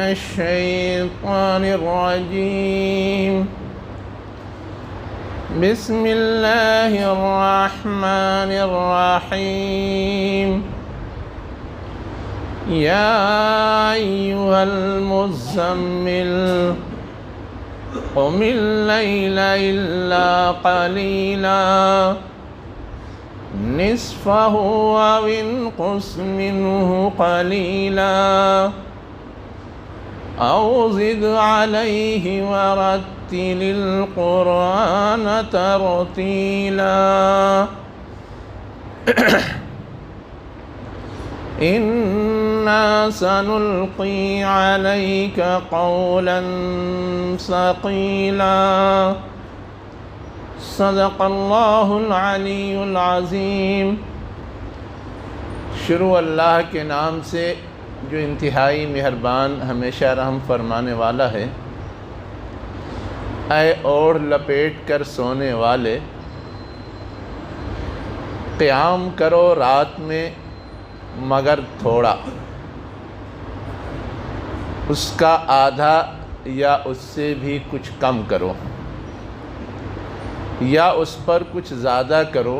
الشيطان الرجيم بسم الله الرحمن الرحيم يا أيها المزمل قم الليل إلا قليلا نصفه أو انقص منه قليلا أو زد عليه ورتل القرآن ترتيلا إنا سنلقي عليك قولا ثقيلا صدق اللہ العلی العظیم۔ شروع اللہ کے نام سے جو انتہائی مہربان ہمیشہ رحم فرمانے والا ہے۔ اے اوڑھ لپیٹ کر سونے والے، قیام کرو رات میں مگر تھوڑا، اس کا آدھا یا اس سے بھی کچھ کم کرو، یا اس پر کچھ زیادہ کرو،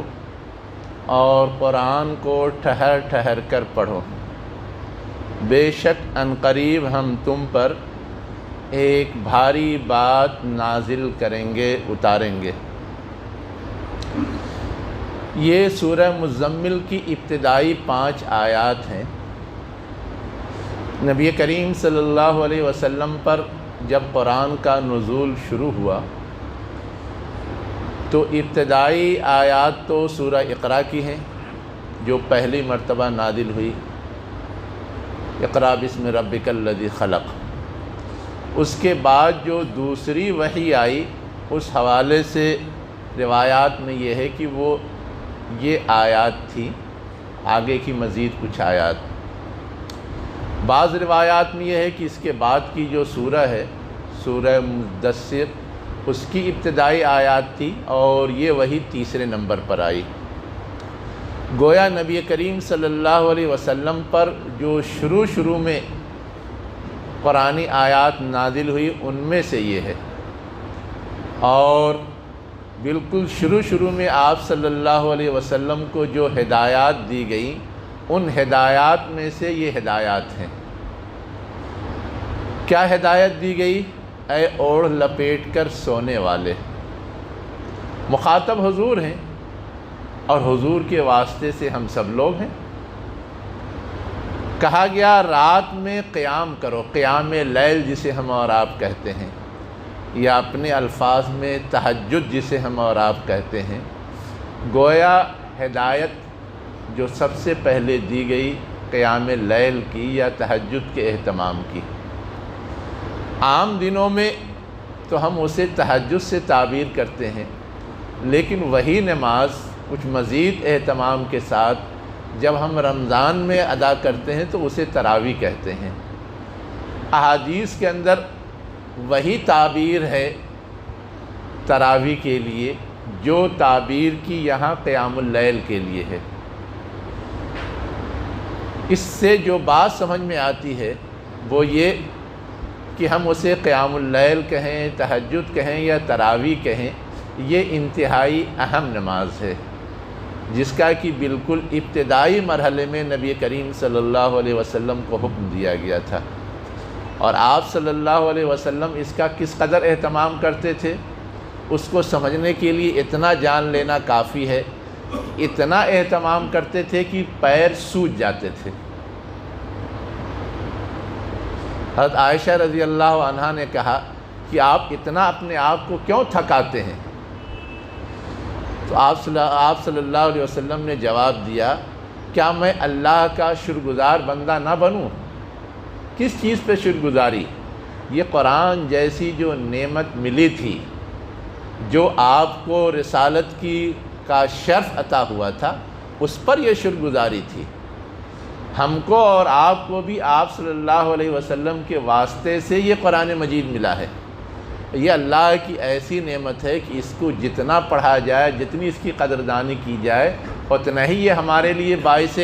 اور قرآن کو ٹھہر ٹھہر کر پڑھو، بے شک عنقریب ہم تم پر ایک بھاری بات نازل کریں گے، اتاریں گے۔ یہ سورہ مزمل کی ابتدائی 5 آیات ہیں۔ نبی کریم صلی اللہ علیہ وسلم پر جب قرآن کا نزول شروع ہوا تو ابتدائی آیات تو سورہ اقرا کی ہیں جو پہلی مرتبہ نازل ہوئی، اقرا بسم ربک الذی خلق۔ اس کے بعد جو دوسری وحی آئی اس حوالے سے روایات میں یہ ہے کہ وہ یہ آیات تھی، آگے کی مزید کچھ آیات۔ بعض روایات میں یہ ہے کہ اس کے بعد کی جو سورہ ہے سورہ مدثر، اس کی ابتدائی آیات تھی اور یہ وہی تیسرے نمبر پر آئی۔ گویا نبی کریم صلی اللہ علیہ وسلم پر جو شروع میں قرآنی آیات نازل ہوئی ان میں سے یہ ہے، اور بالکل شروع میں آپ صلی اللہ علیہ وسلم کو جو ہدایات دی گئیں ان ہدایات میں سے یہ ہدایات ہیں۔ کیا ہدایت دی گئی؟ اے اوڑھ لپیٹ کر سونے والے۔ مخاطب حضور ہیں اور حضور کے واسطے سے ہم سب لوگ ہیں۔ کہا گیا رات میں قیام کرو، قیام لیل جسے ہم اور آپ کہتے ہیں، یا اپنے الفاظ میں تہجد جسے ہم اور آپ کہتے ہیں۔ گویا ہدایت جو سب سے پہلے دی گئی قیام لیل کی یا تہجد کے اہتمام کی۔ عام دنوں میں تو ہم اسے تہجد سے تعبیر کرتے ہیں، لیکن وہی نماز کچھ مزید اہتمام کے ساتھ جب ہم رمضان میں ادا کرتے ہیں تو اسے تراویح کہتے ہیں۔ احادیث کے اندر وہی تعبیر ہے تراویح کے لیے جو تعبیر کی یہاں قیام اللیل کے لیے ہے۔ اس سے جو بات سمجھ میں آتی ہے وہ یہ کہ ہم اسے قیام اللیل کہیں، تہجد کہیں یا تراویح کہیں، یہ انتہائی اہم نماز ہے جس کا کہ بالکل ابتدائی مرحلے میں نبی کریم صلی اللہ علیہ وسلم کو حکم دیا گیا تھا، اور آپ صلی اللہ علیہ وسلم اس کا کس قدر اہتمام کرتے تھے اس کو سمجھنے کے لیے اتنا جان لینا کافی ہے۔ اتنا اہتمام کرتے تھے کہ پیر سوج جاتے تھے۔ حضرت عائشہ رضی اللہ عنہا نے کہا کہ آپ اتنا اپنے آپ کو کیوں تھکاتے ہیں؟ تو آپ صلی اللہ علیہ وسلم نے جواب دیا، کیا میں اللہ کا شکرگزار بندہ نہ بنوں؟ کس چیز پہ شکرگزاری؟ یہ قرآن جیسی جو نعمت ملی تھی، جو آپ کو رسالت کا شرف عطا ہوا تھا، اس پر یہ شکرگزاری تھی۔ ہم کو اور آپ کو بھی آپ صلی اللہ علیہ وسلم کے واسطے سے یہ قرآن مجید ملا ہے۔ یہ اللہ کی ایسی نعمت ہے کہ اس کو جتنا پڑھا جائے، جتنی اس کی قدردانی کی جائے، اتنا ہی یہ ہمارے لیے باعث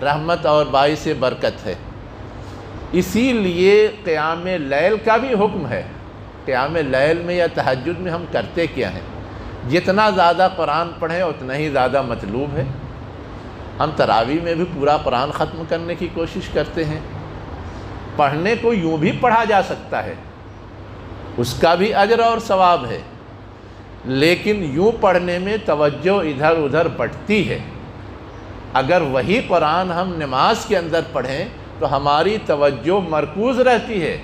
رحمت اور باعث برکت ہے۔ اسی لیے قیام لیل کا بھی حکم ہے۔ قیام لیل میں یا تہجد میں ہم کرتے کیا ہیں؟ جتنا زیادہ قرآن پڑھیں اتنا ہی زیادہ مطلوب ہے۔ ہم تراویح میں بھی پورا قرآن ختم کرنے کی کوشش کرتے ہیں۔ پڑھنے کو یوں بھی پڑھا جا سکتا ہے، اس کا بھی اجر اور ثواب ہے، لیکن یوں پڑھنے میں توجہ ادھر ادھر بٹتی ہے۔ اگر وہی قرآن ہم نماز کے اندر پڑھیں تو ہماری توجہ مرکوز رہتی ہے۔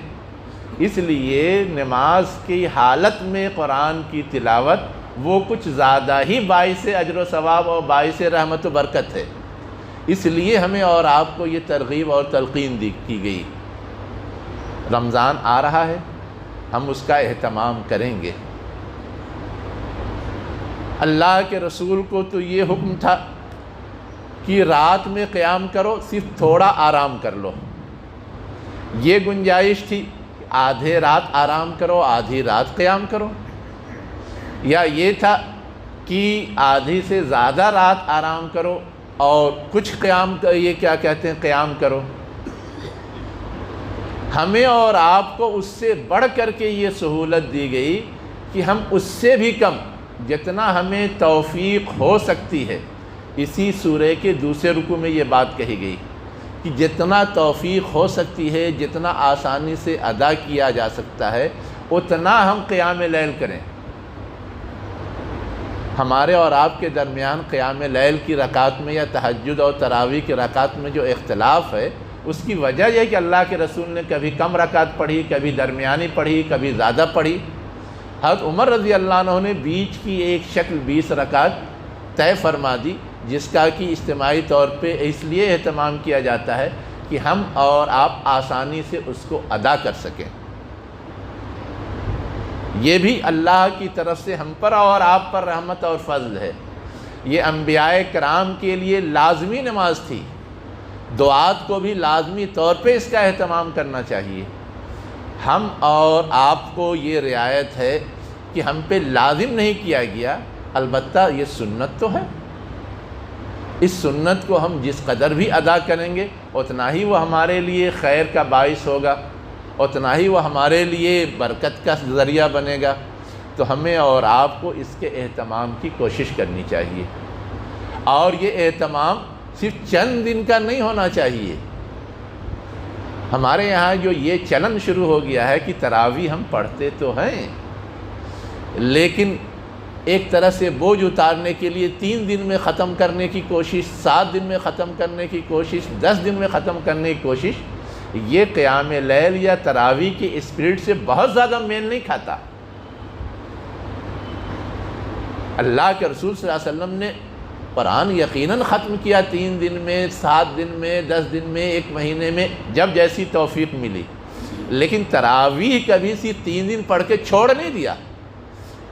اس لیے نماز کی حالت میں قرآن کی تلاوت وہ کچھ زیادہ ہی باعث اجر و ثواب اور باعث رحمت و برکت ہے۔ اس لیے ہمیں اور آپ کو یہ ترغیب اور تلقین کی گئی۔ رمضان آ رہا ہے، ہم اس کا اہتمام کریں گے۔ اللہ کے رسول کو تو یہ حکم تھا کہ رات میں قیام کرو، صرف تھوڑا آرام کر لو۔ یہ گنجائش تھی آدھے رات آرام کرو، آدھی رات قیام کرو، یا یہ تھا کہ آدھی سے زیادہ رات آرام کرو اور کچھ قیام کرو۔ ہمیں اور آپ کو اس سے بڑھ کر کے یہ سہولت دی گئی کہ ہم اس سے بھی کم جتنا ہمیں توفیق ہو سکتی ہے۔ اسی سورہ کے دوسرے رکوع میں یہ بات کہی گئی کہ جتنا توفیق ہو سکتی ہے، جتنا آسانی سے ادا کیا جا سکتا ہے، اتنا ہم قیام لیل کریں۔ ہمارے اور آپ کے درمیان قیام لیل کی رکعت میں یا تہجد اور تراویح کی رکعت میں جو اختلاف ہے، اس کی وجہ یہ ہے کہ اللہ کے رسول نے کبھی کم رکعت پڑھی، کبھی درمیانی پڑھی، کبھی زیادہ پڑھی۔ حضرت عمر رضی اللہ عنہ نے بیچ کی ایک شکل 20 رکعت طے فرما دی، جس کا کہ اجتماعی طور پہ اس لیے اہتمام کیا جاتا ہے کہ ہم اور آپ آسانی سے اس کو ادا کر سکیں۔ یہ بھی اللہ کی طرف سے ہم پر اور آپ پر رحمت اور فضل ہے۔ یہ انبیاء کرام کے لیے لازمی نماز تھی، دعات کو بھی لازمی طور پہ اس کا اہتمام کرنا چاہیے۔ ہم اور آپ کو یہ رعایت ہے کہ ہم پہ لازم نہیں کیا گیا، البتہ یہ سنت تو ہے۔ اس سنت کو ہم جس قدر بھی ادا کریں گے اتنا ہی وہ ہمارے لیے خیر کا باعث ہوگا، اتنا ہی وہ ہمارے لیے برکت کا ذریعہ بنے گا۔ تو ہمیں اور آپ کو اس کے اہتمام کی کوشش کرنی چاہیے، اور یہ اہتمام صرف چند دن کا نہیں ہونا چاہیے۔ ہمارے یہاں جو یہ چلن شروع ہو گیا ہے کہ تراویح ہم پڑھتے تو ہیں، لیکن ایک طرح سے بوجھ اتارنے کے لیے 3 دن میں ختم کرنے کی کوشش، 7 دن میں ختم کرنے کی کوشش، 10 دن میں ختم کرنے کی کوشش، یہ قیام لیل یا تراویح کی اسپرٹ سے بہت زیادہ میل نہیں کھاتا۔ اللہ کے رسول صلی اللہ علیہ وسلم نے قرآن یقیناً ختم کیا 3 دن میں، 7 دن میں، 10 دن میں، 1 مہینے میں، جب جیسی توفیق ملی، لیکن تراویح کبھی صرف 3 دن پڑھ کے چھوڑ نہیں دیا،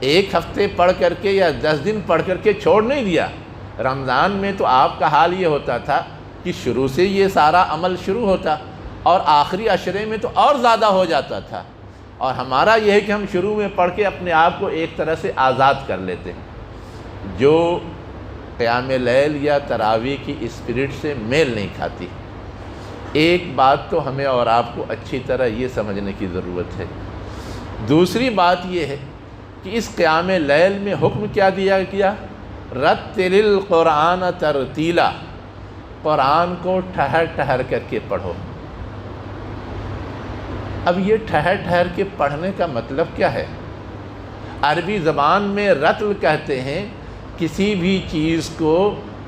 1 ہفتے پڑھ کر کے یا 10 دن پڑھ کر کے چھوڑ نہیں دیا۔ رمضان میں تو آپ کا حال یہ ہوتا تھا کہ شروع سے یہ سارا عمل شروع ہوتا اور آخری عشرے میں تو اور زیادہ ہو جاتا تھا، اور ہمارا یہ ہے کہ ہم شروع میں پڑھ کے اپنے آپ کو ایک طرح سے آزاد کر لیتے ہیں۔ جو قیام لیل یا تراویح کی اسپرٹ سے میل نہیں کھاتی۔ ایک بات تو ہمیں اور آپ کو اچھی طرح یہ سمجھنے کی ضرورت ہے۔ دوسری بات یہ ہے کہ اس قیام لیل میں حکم کیا دیا گیا؟ رتل القرآن ترتیلا، قرآن کو ٹھہر ٹھہر کر کے پڑھو۔ اب یہ ٹھہر ٹھہر کے پڑھنے کا مطلب کیا ہے؟ عربی زبان میں رتل کہتے ہیں کسی بھی چیز کو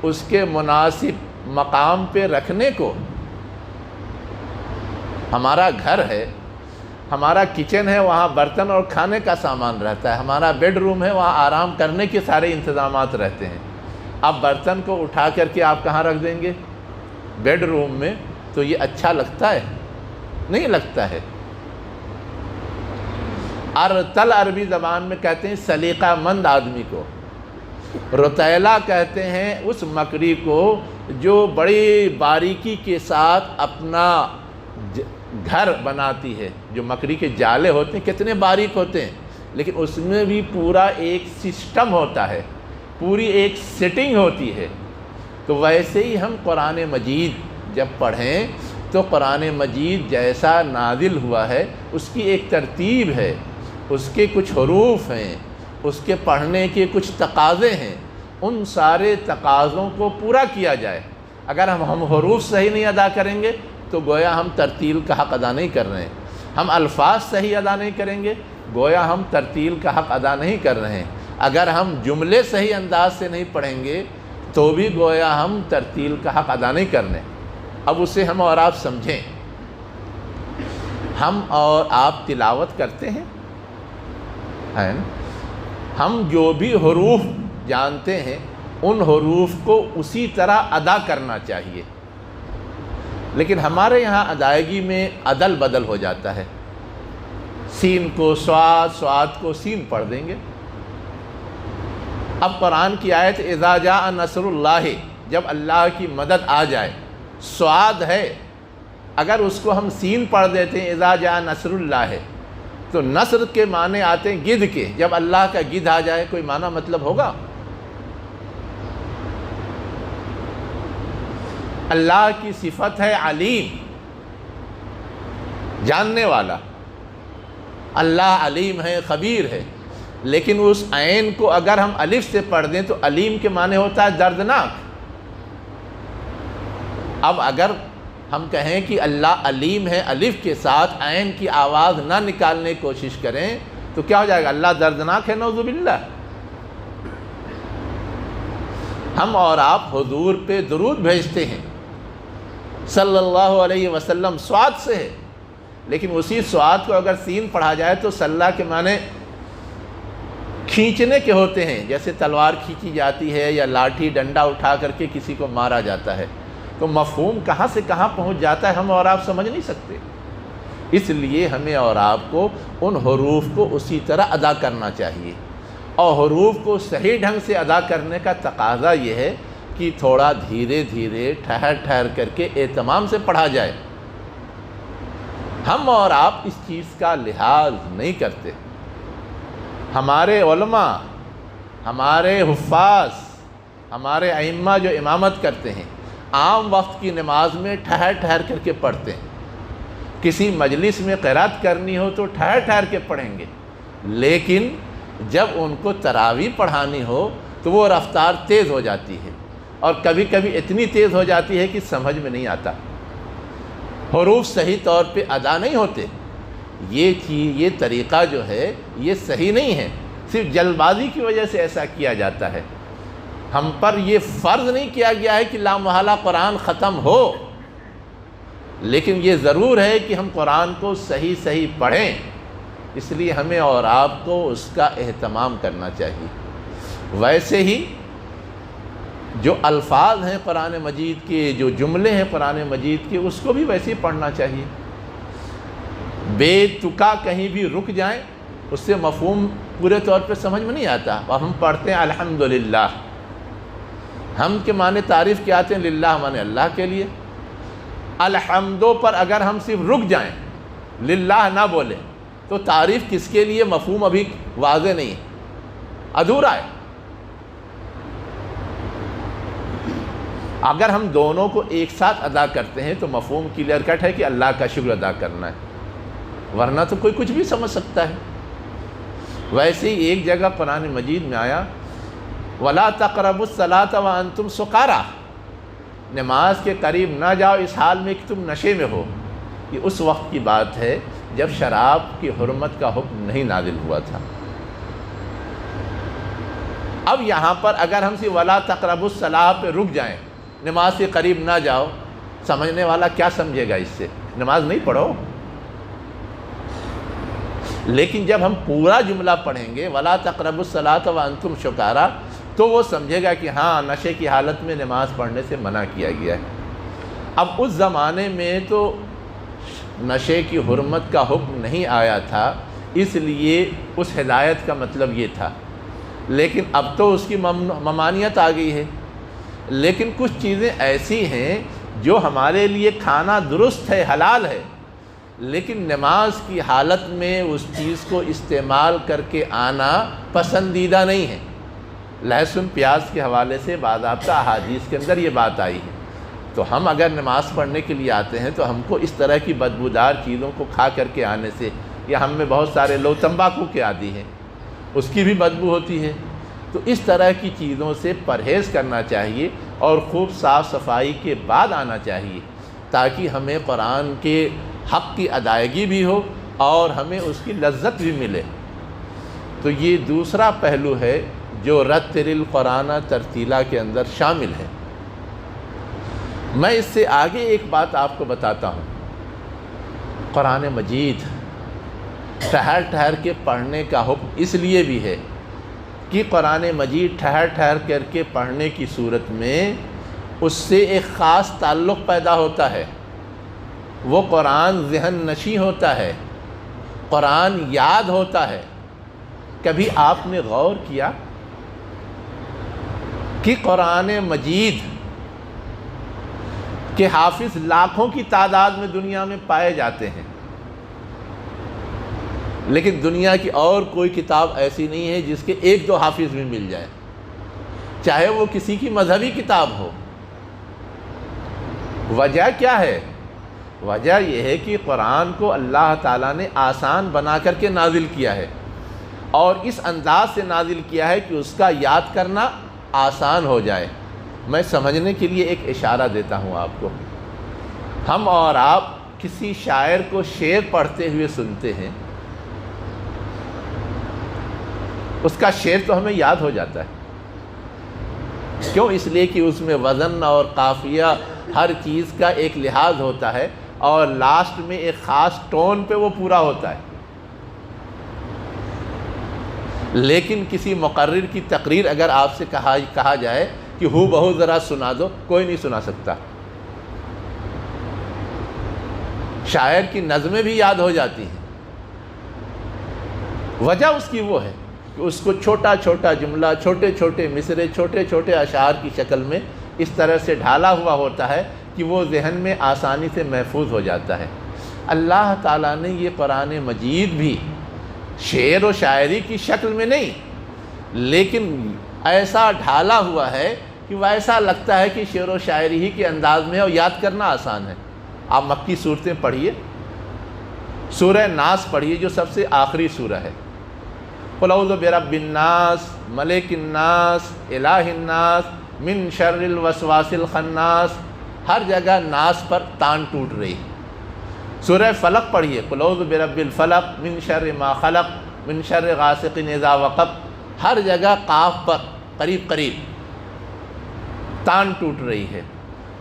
اس کے مناسب مقام پہ رکھنے کو۔ ہمارا گھر ہے، ہمارا کچن ہے، وہاں برتن اور کھانے کا سامان رہتا ہے، ہمارا بیڈ روم ہے، وہاں آرام کرنے کے سارے انتظامات رہتے ہیں۔ اب برتن کو اٹھا کر کے آپ کہاں رکھ دیں گے؟ بیڈ روم میں۔ تو یہ اچھا لگتا ہے؟ نہیں لگتا ہے۔ ارتل عربی زبان میں کہتے ہیں سلیقہ مند آدمی کو، رتیلا کہتے ہیں اس مکڑی کو جو بڑی باریکی کے ساتھ اپنا گھر بناتی ہے۔ جو مکڑی کے جالے ہوتے ہیں کتنے باریک ہوتے ہیں، لیکن اس میں بھی پورا ایک سسٹم ہوتا ہے، پوری ایک سیٹنگ ہوتی ہے۔ تو ویسے ہی ہم قرآن مجید جب پڑھیں تو قرآن مجید جیسا نازل ہوا ہے اس کی ایک ترتیب ہے، اس کے کچھ حروف ہیں، اس کے پڑھنے کے کچھ تقاضے ہیں، ان سارے تقاضوں کو پورا کیا جائے۔ اگر ہم حروف صحیح نہیں ادا کریں گے تو گویا ہم ترتیل کا حق ادا نہیں کر رہے ہیں، ہم الفاظ صحیح ادا نہیں کریں گے گویا ہم ترتیل کا حق ادا نہیں کر رہے ہیں، اگر ہم جملے صحیح انداز سے نہیں پڑھیں گے تو بھی گویا ہم ترتیل کا حق ادا نہیں کر رہے ہیں۔ اب اسے ہم اور آپ سمجھیں، ہم اور آپ تلاوت کرتے ہیں، ہے نا؟ ہم جو بھی حروف جانتے ہیں ان حروف کو اسی طرح ادا کرنا چاہیے، لیکن ہمارے یہاں ادائیگی میں عدل بدل ہو جاتا ہے، سین کو سواد، سواد کو سین پڑھ دیں گے۔ اب قرآن کی آیت اذا جاء نصر اللہ، جب اللہ کی مدد آ جائے، سواد ہے، اگر اس کو ہم سین پڑھ دیتے ہیں اذا جاء نصر اللہ، تو نصر کے معنی آتے ہیں گدھ کے، جب اللہ کا گدھ آ جائے کوئی معنی مطلب ہوگا؟ اللہ کی صفت ہے علیم، جاننے والا، اللہ علیم ہے، خبیر ہے، لیکن اس عین کو اگر ہم الف سے پڑھ دیں تو علیم کے معنی ہوتا ہے دردناک۔ اب اگر ہم کہیں کہ اللہ علیم ہے الف کے ساتھ عین کی آواز نہ نکالنے کی کوشش کریں تو کیا ہو جائے گا؟ اللہ دردناک ہے، نعوذ باللہ۔ ہم اور آپ حضور پہ درود بھیجتے ہیں صلی اللہ علیہ وسلم، سواد سے ہے، لیکن اسی سواد کو اگر سین پڑھا جائے تو صلی کے معنی کھینچنے کے ہوتے ہیں، جیسے تلوار کھینچی جاتی ہے یا لاٹھی ڈنڈا اٹھا کر کے کسی کو مارا جاتا ہے، تو مفہوم کہاں سے کہاں پہنچ جاتا ہے ہم اور آپ سمجھ نہیں سکتے۔ اس لیے ہمیں اور آپ کو ان حروف کو اسی طرح ادا کرنا چاہیے، اور حروف کو صحیح ڈھنگ سے ادا کرنے کا تقاضا یہ ہے کہ تھوڑا دھیرے دھیرے ٹھہر ٹھہر کر کے اہتمام سے پڑھا جائے۔ ہم اور آپ اس چیز کا لحاظ نہیں کرتے۔ ہمارے علماء، ہمارے حفاظ، ہمارے ائمہ جو امامت کرتے ہیں عام وقت کی نماز میں ٹھہر ٹھہر کر کے پڑھتے ہیں، کسی مجلس میں قرات کرنی ہو تو ٹھہر ٹھہر کے پڑھیں گے، لیکن جب ان کو تراویح پڑھانی ہو تو وہ رفتار تیز ہو جاتی ہے، اور کبھی کبھی اتنی تیز ہو جاتی ہے کہ سمجھ میں نہیں آتا، حروف صحیح طور پہ ادا نہیں ہوتے۔ یہ طریقہ جو ہے یہ صحیح نہیں ہے، صرف جلد بازی کی وجہ سے ایسا کیا جاتا ہے۔ ہم پر یہ فرض نہیں کیا گیا ہے کہ لامحالہ قرآن ختم ہو، لیکن یہ ضرور ہے کہ ہم قرآن کو صحیح پڑھیں، اس لیے ہمیں اور آپ کو اس کا اہتمام کرنا چاہیے۔ ویسے ہی جو الفاظ ہیں قرآن مجید کے، جو جملے ہیں قرآن مجید کے، اس کو بھی ویسے ہی پڑھنا چاہیے۔ بے تکا کہیں بھی رک جائیں اس سے مفہوم پورے طور پہ سمجھ میں نہیں آتا۔ اور ہم پڑھتے ہیں الحمدللہ، ہم کے معنی تعریف کیا آتے ہیں؟ للہ معنی اللہ کے لیے۔ الحمدو پر اگر ہم صرف رک جائیں، للہ نہ بولیں، تو تعریف کس کے لیے؟ مفہوم ابھی واضح نہیں ہے، ادھورا ہے۔ اگر ہم دونوں کو ایک ساتھ ادا کرتے ہیں تو مفہوم کلیئر کٹ ہے کہ اللہ کا شکر ادا کرنا ہے، ورنہ تو کوئی کچھ بھی سمجھ سکتا ہے۔ ویسے ہی ایک جگہ قرآن مجید میں آیا وَلَا تَقْرَبُوا الصَّلَاةَ وَأَنْتُمْ سُكَارَىٰ، نماز کے قریب نہ جاؤ اس حال میں کہ تم نشے میں ہو۔ یہ اس وقت کی بات ہے جب شراب کی حرمت کا حکم نہیں نازل ہوا تھا۔ اب یہاں پر اگر ہم سے وَلَا تَقْرَبُوا الصَّلَاةَ پہ رک جائیں، نماز کے قریب نہ جاؤ، سمجھنے والا کیا سمجھے گا؟ اس سے نماز نہیں پڑھو۔ لیکن جب ہم پورا جملہ پڑھیں گے وَلَا تَقْرَبُوا الصَّلَاةَ وَأَنْتُمْ سُكَارَىٰ، تو وہ سمجھے گا کہ ہاں نشے کی حالت میں نماز پڑھنے سے منع کیا گیا ہے۔ اب اس زمانے میں تو نشے کی حرمت کا حکم نہیں آیا تھا، اس لیے اس ہدایت کا مطلب یہ تھا، لیکن اب تو اس کی ممانعت آ گئی ہے۔ لیکن کچھ چیزیں ایسی ہیں جو ہمارے لیے کھانا درست ہے، حلال ہے، لیکن نماز کی حالت میں اس چیز کو استعمال کر کے آنا پسندیدہ نہیں ہے۔ لہسن پیاز کے حوالے سے باضابطہ احادیث کے اندر یہ بات آئی ہے۔ تو ہم اگر نماز پڑھنے کے لیے آتے ہیں تو ہم کو اس طرح کی بدبودار چیزوں کو کھا کر کے آنے سے، یا ہم میں بہت سارے لوگ تمباکو کے عادی ہیں، اس کی بھی بدبو ہوتی ہے، تو اس طرح کی چیزوں سے پرہیز کرنا چاہیے اور خوب صاف صفائی کے بعد آنا چاہیے، تاکہ ہمیں قرآن کے حق کی ادائیگی بھی ہو اور ہمیں اس کی لذت بھی ملے۔ تو یہ دوسرا پہلو ہے جو رتل القرآن ترتیلا کے اندر شامل ہے۔ میں اس سے آگے ایک بات آپ کو بتاتا ہوں۔ قرآن مجید ٹھہر ٹھہر کے پڑھنے کا حکم اس لیے بھی ہے کہ قرآن مجید ٹھہر ٹھہر کر کے پڑھنے کی صورت میں اس سے ایک خاص تعلق پیدا ہوتا ہے، وہ قرآن ذہن نشیں ہوتا ہے، قرآن یاد ہوتا ہے۔ کبھی آپ نے غور کیا کہ قرآن مجید کے حافظ لاکھوں کی تعداد میں دنیا میں پائے جاتے ہیں، لیکن دنیا کی اور کوئی کتاب ایسی نہیں ہے جس کے ایک دو حافظ بھی مل جائے، چاہے وہ کسی کی مذہبی کتاب ہو۔ وجہ کیا ہے؟ وجہ یہ ہے کہ قرآن کو اللہ تعالیٰ نے آسان بنا کر کے نازل کیا ہے، اور اس انداز سے نازل کیا ہے کہ اس کا یاد کرنا آسان ہو جائے۔ میں سمجھنے کے لیے ایک اشارہ دیتا ہوں آپ کو۔ ہم اور آپ کسی شاعر کو شعر پڑھتے ہوئے سنتے ہیں، اس کا شعر تو ہمیں یاد ہو جاتا ہے۔ کیوں؟ اس لیے کہ اس میں وزن اور قافیہ ہر چیز کا ایک لحاظ ہوتا ہے، اور لاسٹ میں ایک خاص ٹون پہ وہ پورا ہوتا ہے۔ لیکن کسی مقرر کی تقریر اگر آپ سے کہا جائے کہ ہو بہو ذرا سنا دو، کوئی نہیں سنا سکتا۔ شاعر کی نظمیں بھی یاد ہو جاتی ہیں۔ وجہ اس کی وہ ہے کہ اس کو چھوٹا چھوٹا جملہ، چھوٹے چھوٹے مصرے، چھوٹے چھوٹے اشعار کی شکل میں اس طرح سے ڈھالا ہوا ہوتا ہے کہ وہ ذہن میں آسانی سے محفوظ ہو جاتا ہے۔ اللہ تعالیٰ نے یہ قرآن مجید بھی شعر و شاعری کی شکل میں نہیں، لیکن ایسا ڈھالا ہوا ہے کہ وہ ایسا لگتا ہے کہ شعر و شاعری ہی کے انداز میں ہے اور یاد کرنا آسان ہے۔ آپ مکی صورتیں پڑھیے، سورہ ناس پڑھیے جو سب سے آخری سورہ ہے۔ قل اعوذ برب الناس، ملک الناس، الہ الناس، من شر الوسواس الخناس، ہر جگہ ناس پر تان ٹوٹ رہی ہے۔ سورہ فلق پڑھیے، قل اعوذ برب الفلق، من شر ما خلق، من شر غاسق اذا وقب، ہر جگہ قاف پر قریب قریب تان ٹوٹ رہی ہے۔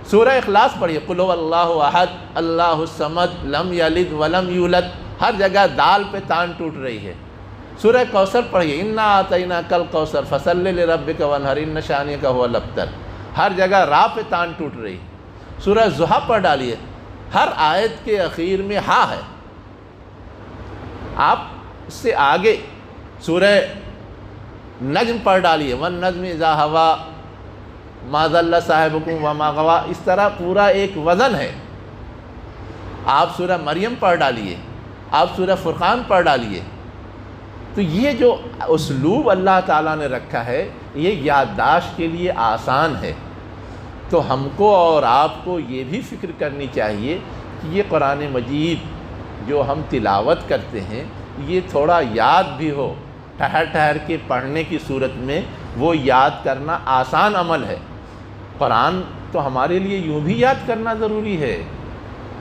سورہ اخلاص پڑھیے، قل هو اللہ احد اللہ الصمد لم یلد ولم یولد، ہر جگہ دال پہ تان ٹوٹ رہی ہے۔ سورہ کوثر پڑھیے، انا اعطیناک الکوثر فصل لربک وانحر ان شانئک هو الابتر، ہر جگہ را پہ تان ٹوٹ رہی ہے۔ سورہ ضحیٰ پڑھ ڈالیے، ہر آیت کے اخیر میں ہا ہے۔ آپ اس سے آگے سورہ نجم پڑھ ڈالیے، والنجم اذا ہوا ما ضل صاحبکم وما غوی، اس طرح پورا ایک وزن ہے۔ آپ سورہ مریم پڑھ ڈالیے، آپ سورہ فرقان پڑھ ڈالیے۔ تو یہ جو اسلوب اللہ تعالیٰ نے رکھا ہے یہ یادداشت کے لیے آسان ہے۔ تو ہم کو اور آپ کو یہ بھی فکر کرنی چاہیے کہ یہ قرآن مجید جو ہم تلاوت کرتے ہیں یہ تھوڑا یاد بھی ہو، ٹھہر ٹھہر کے پڑھنے کی صورت میں وہ یاد کرنا آسان عمل ہے۔ قرآن تو ہمارے لیے یوں بھی یاد کرنا ضروری ہے،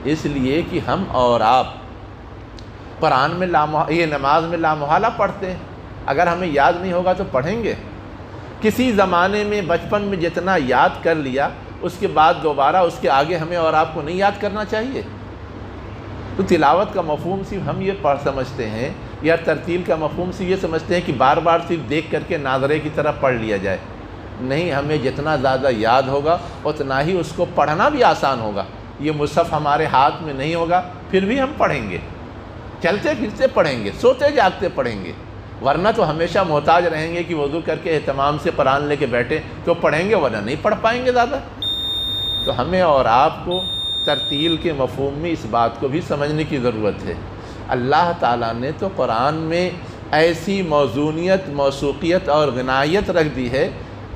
اس لیے کہ ہم اور آپ قرآن میں یہ نماز میں لامحالہ پڑھتے ہیں، اگر ہمیں یاد نہیں ہوگا تو پڑھیں گے؟ کسی زمانے میں بچپن میں جتنا یاد کر لیا اس کے بعد دوبارہ اس کے آگے ہمیں اور آپ کو نہیں یاد کرنا چاہیے؟ تو تلاوت کا مفہوم صرف ہم یہ سمجھتے ہیں، یا ترتیل کا مفہوم صرف یہ سمجھتے ہیں کہ بار بار صرف دیکھ کر کے ناظرے کی طرح پڑھ لیا جائے۔ نہیں، ہمیں جتنا زیادہ یاد ہوگا اتنا ہی اس کو پڑھنا بھی آسان ہوگا۔ یہ مصحف ہمارے ہاتھ میں نہیں ہوگا پھر بھی ہم پڑھیں گے، چلتے پھرتے پڑھیں گے، سوتے جاگتے پڑھیں گے، ورنہ تو ہمیشہ محتاج رہیں گے کہ وضو کر کے اہتمام سے قرآن لے کے بیٹھیں تو پڑھیں گے، ورنہ نہیں پڑھ پائیں گے زیادہ۔ تو ہمیں اور آپ کو ترتیل کے مفہوم میں اس بات کو بھی سمجھنے کی ضرورت ہے۔ اللہ تعالیٰ نے تو قرآن میں ایسی موزونیت، موسوقیت اور غنائیت رکھ دی ہے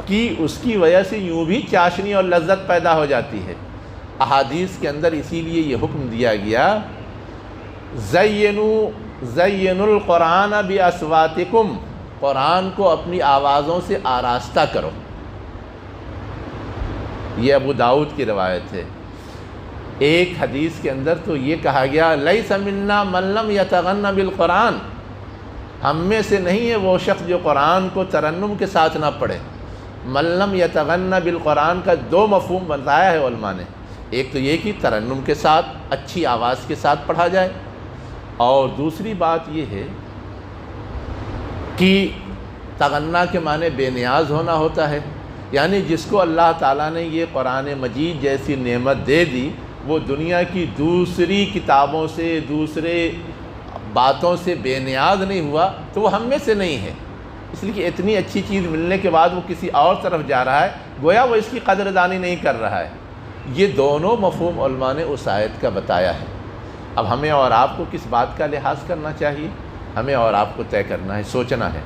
کہ اس کی وجہ سے یوں بھی چاشنی اور لذت پیدا ہو جاتی ہے۔ احادیث کے اندر اسی لیے یہ حکم دیا گیا زینوا القرآن باصواتکم، قرآن کو اپنی آوازوں سے آراستہ کرو۔ یہ ابو داؤد کی روایت ہے۔ ایک حدیث کے اندر تو یہ کہا گیا لیس منا من لم یتغن بالقرآن، ہم میں سے نہیں ہے وہ شخص جو قرآن کو ترنم کے ساتھ نہ پڑھے۔ من لم یتغن بالقرآن کا دو مفہوم بتایا ہے علماء نے، ایک تو یہ کہ ترنم کے ساتھ اچھی آواز کے ساتھ پڑھا جائے، اور دوسری بات یہ ہے کہ تغنا کے معنی بے نیاز ہونا ہوتا ہے، یعنی جس کو اللہ تعالیٰ نے یہ قرآن مجید جیسی نعمت دے دی وہ دنیا کی دوسری کتابوں سے دوسرے باتوں سے بے نیاز نہیں ہوا تو وہ ہم میں سے نہیں ہے، اس لیے کہ اتنی اچھی چیز ملنے کے بعد وہ کسی اور طرف جا رہا ہے، گویا وہ اس کی قدردانی نہیں کر رہا ہے۔ یہ دونوں مفہوم علماء نے اس آیت کا بتایا ہے۔ اب ہمیں اور آپ کو کس بات کا لحاظ کرنا چاہیے؟ ہمیں اور آپ کو طے کرنا ہے، سوچنا ہے۔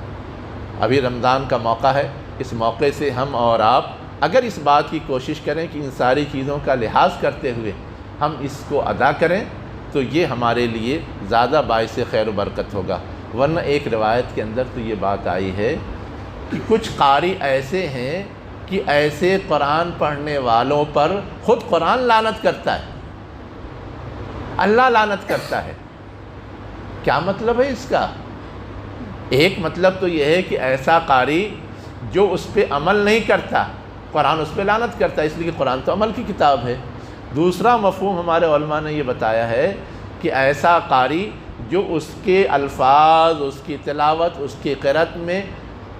ابھی رمضان کا موقع ہے، اس موقع سے ہم اور آپ اگر اس بات کی کوشش کریں کہ ان ساری چیزوں کا لحاظ کرتے ہوئے ہم اس کو ادا کریں تو یہ ہمارے لیے زیادہ باعث خیر و برکت ہوگا۔ ورنہ ایک روایت کے اندر تو یہ بات آئی ہے کہ کچھ قاری ایسے ہیں کہ ایسے قرآن پڑھنے والوں پر خود قرآن لعنت کرتا ہے، اللہ لعنت کرتا ہے۔ کیا مطلب ہے اس کا؟ ایک مطلب تو یہ ہے کہ ایسا قاری جو اس پہ عمل نہیں کرتا، قرآن اس پہ لعنت کرتا ہے، اس لیے کہ قرآن تو عمل کی کتاب ہے۔ دوسرا مفہوم ہمارے علماء نے یہ بتایا ہے کہ ایسا قاری جو اس کے الفاظ، اس کی تلاوت، اس کی قرأت میں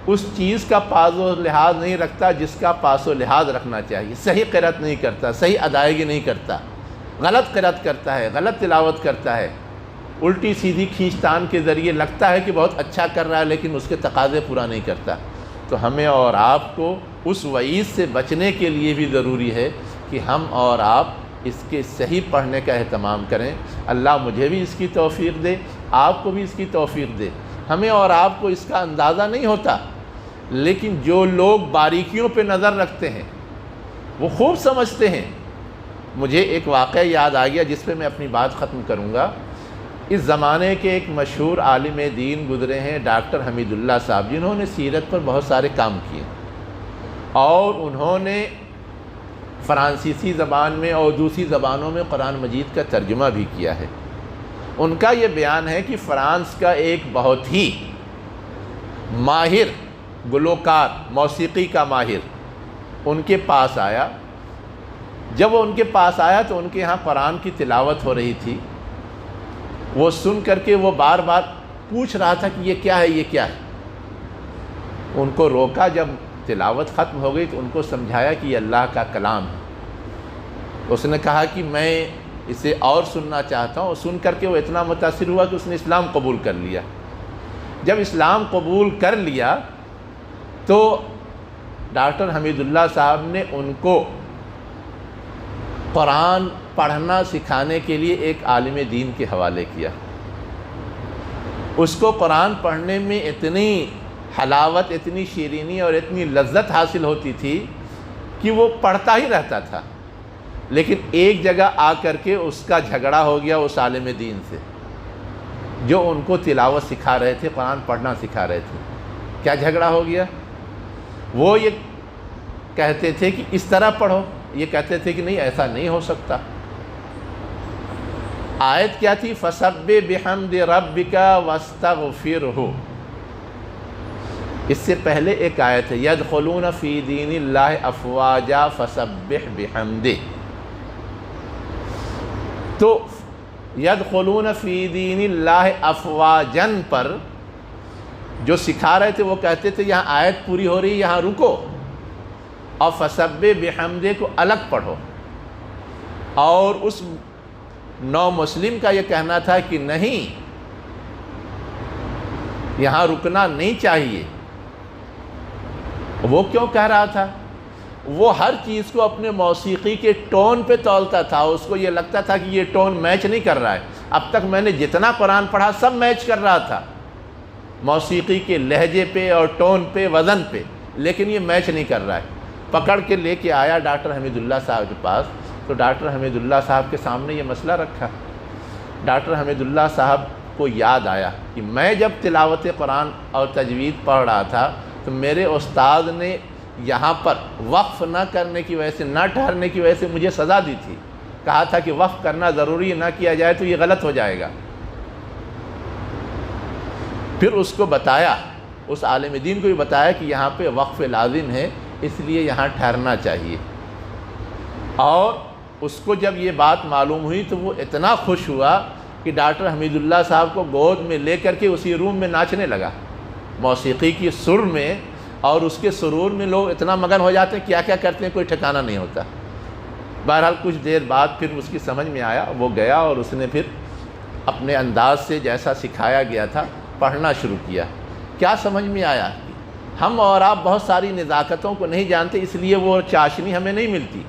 اس چیز کا پاس و لحاظ نہیں رکھتا جس کا پاس و لحاظ رکھنا چاہیے، صحیح قرأت نہیں کرتا، صحیح ادائیگی نہیں کرتا، غلط قرأت کرتا ہے، غلط تلاوت کرتا ہے، الٹی سیدھی کھینچتان کے ذریعے لگتا ہے کہ بہت اچھا کر رہا ہے لیکن اس کے تقاضے پورا نہیں کرتا۔ تو ہمیں اور آپ کو اس وعید سے بچنے کے لیے بھی ضروری ہے کہ ہم اور آپ اس کے صحیح پڑھنے کا اہتمام کریں۔ اللہ مجھے بھی اس کی توفیق دے، آپ کو بھی اس کی توفیق دے۔ ہمیں اور آپ کو اس کا اندازہ نہیں ہوتا، لیکن جو لوگ باریکیوں پہ نظر رکھتے ہیں وہ خوب سمجھتے ہیں۔ مجھے ایک واقعہ یاد آ گیا جس پہ میں اپنی بات ختم کروں گا۔ اس زمانے کے ایک مشہور عالم دین گزرے ہیں ڈاکٹر حمید اللہ صاحب، جنہوں نے سیرت پر بہت سارے کام کیے اور انہوں نے فرانسیسی زبان میں اور دوسری زبانوں میں قرآن مجید کا ترجمہ بھی کیا ہے۔ ان کا یہ بیان ہے کہ فرانس کا ایک بہت ہی ماہر گلوکار، موسیقی کا ماہر ان کے پاس آیا۔ جب وہ ان کے پاس آیا تو ان کے ہاں قرآن کی تلاوت ہو رہی تھی۔ وہ سن کر کے وہ بار بار پوچھ رہا تھا کہ یہ کیا ہے، یہ کیا ہے۔ ان کو روکا، جب تلاوت ختم ہو گئی تو ان کو سمجھایا کہ یہ اللہ کا کلام ہے۔ اس نے کہا کہ میں اسے اور سننا چاہتا ہوں، اور سن کر کے وہ اتنا متاثر ہوا کہ اس نے اسلام قبول کر لیا۔ جب اسلام قبول کر لیا تو ڈاکٹر حمید اللہ صاحب نے ان کو قرآن پڑھنا سکھانے کے لیے ایک عالم دین کے حوالے کیا۔ اس کو قرآن پڑھنے میں اتنی حلاوت، اتنی شیرینی اور اتنی لذت حاصل ہوتی تھی کہ وہ پڑھتا ہی رہتا تھا۔ لیکن ایک جگہ آ کر کے اس کا جھگڑا ہو گیا اس عالم دین سے جو ان کو تلاوت سکھا رہے تھے، قرآن پڑھنا سکھا رہے تھے۔ کیا جھگڑا ہو گیا؟ وہ یہ کہتے تھے کہ اس طرح پڑھو، یہ کہتے تھے کہ نہیں، ایسا نہیں ہو سکتا۔ آیت کیا تھی؟ فَسَبِّحْ بِحَمْدِ رَبِّكَ وَاسْتَغْفِرْهُ۔ اس سے پہلے ایک آیت ہے يَدْخُلُونَ فِي دِينِ اللَّهِ أَفْوَاجًا فَسَبِّحْ بِحَمْدِهِ۔ تو يَدْخُلُونَ فِي دِينِ اللَّهِ أَفْوَاجًا پر جو سکھا رہے تھے وہ کہتے تھے یہاں آیت پوری ہو رہی، یہاں رکو، اور فَسَبِّحْ بِحَمْدِهِ کو الگ پڑھو۔ اور اس نو مسلم کا یہ کہنا تھا کہ نہیں، یہاں رکنا نہیں چاہیے۔ وہ کیوں کہہ رہا تھا؟ وہ ہر چیز کو اپنے موسیقی کے ٹون پہ تولتا تھا۔ اس کو یہ لگتا تھا کہ یہ ٹون میچ نہیں کر رہا ہے۔ اب تک میں نے جتنا قرآن پڑھا سب میچ کر رہا تھا موسیقی کے لہجے پہ اور ٹون پہ، وزن پہ، لیکن یہ میچ نہیں کر رہا ہے۔ پکڑ کے لے کے آیا ڈاکٹر حمید اللہ صاحب کے پاس، تو ڈاکٹر حمید اللہ صاحب کے سامنے یہ مسئلہ رکھا۔ ڈاکٹر حمید اللہ صاحب کو یاد آیا کہ میں جب تلاوت قرآن اور تجوید پڑھ رہا تھا تو میرے استاد نے یہاں پر وقف نہ کرنے کی وجہ سے، نہ ٹھہرنے کی وجہ سے مجھے سزا دی تھی، کہا تھا کہ وقف کرنا ضروری، نہ کیا جائے تو یہ غلط ہو جائے گا۔ پھر اس کو بتایا، اس عالم دین کو بھی بتایا کہ یہاں پہ وقف لازم ہے، اس لیے یہاں ٹھہرنا چاہیے۔ اور اس کو جب یہ بات معلوم ہوئی تو وہ اتنا خوش ہوا کہ ڈاکٹر حمید اللہ صاحب کو گود میں لے کر کے اسی روم میں ناچنے لگا، موسیقی کی سر میں، اور اس کے سرور میں لوگ اتنا مگن ہو جاتے ہیں، کیا کیا کرتے ہیں کوئی ٹھکانہ نہیں ہوتا۔ بہرحال کچھ دیر بعد پھر اس کی سمجھ میں آیا، وہ گیا اور اس نے پھر اپنے انداز سے جیسا سکھایا گیا تھا پڑھنا شروع کیا۔ کیا سمجھ میں آیا؟ ہم اور آپ بہت ساری نزاکتوں کو نہیں جانتے، اس لیے وہ چاشنی ہمیں نہیں ملتی،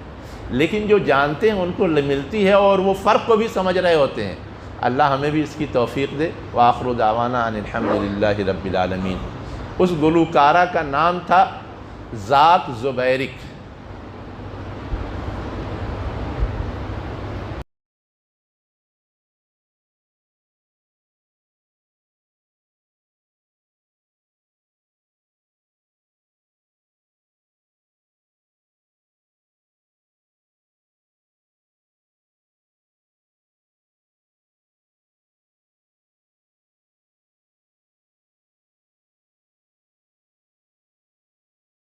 لیکن جو جانتے ہیں ان کو ملتی ہے، اور وہ فرق کو بھی سمجھ رہے ہوتے ہیں۔ اللہ ہمیں بھی اس کی توفیق دے۔ وآخر دعوانا ان الحمدللہ رب العالمین۔ اس گلوکارہ کا نام تھا ذات زبیرک۔